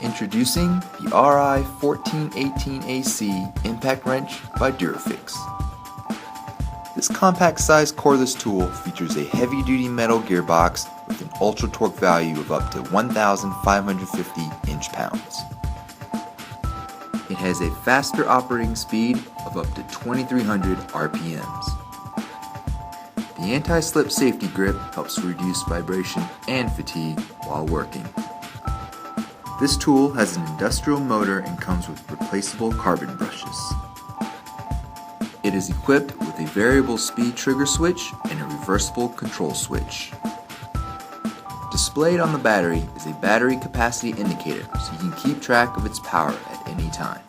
Introducing the RI1418AC impact wrench by Durofix. This compact-sized cordless tool features a heavy-duty metal gearbox with an ultra torque value of up to 1,550 inch-pounds. It has a faster operating speed of up to 2,300 RPMs. The anti-slip safety grip helps reduce vibration and fatigue while working. This tool has an industrial motor and comes with replaceable carbon brushes. It is equipped with a variable speed trigger switch and a reversible control switch. Displayed on the battery is a battery capacity indicator so you can keep track of its power at any time.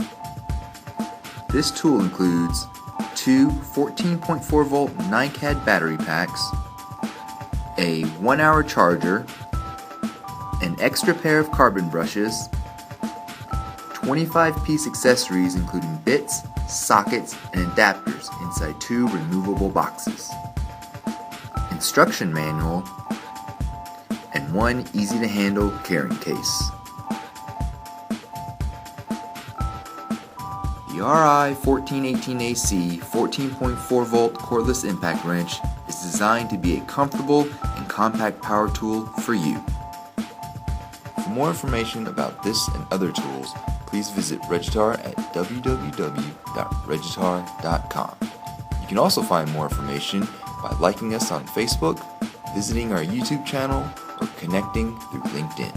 This tool includes two 14.4 volt NiCad battery packs, a 1-hour charger, an extra pair of carbon brushes, 25-piece accessories including bits, sockets, and adapters inside 2 removable boxes, instruction manual, and 1 easy-to-handle carrying case. The RI1418AC 14.4 volt cordless impact wrench is designed to be a comfortable and compact power tool for you. For more information about this and other tools, please visit Regitar at www.regitar.com. You can also find more information by liking us on Facebook, visiting our YouTube channel, or connecting through LinkedIn.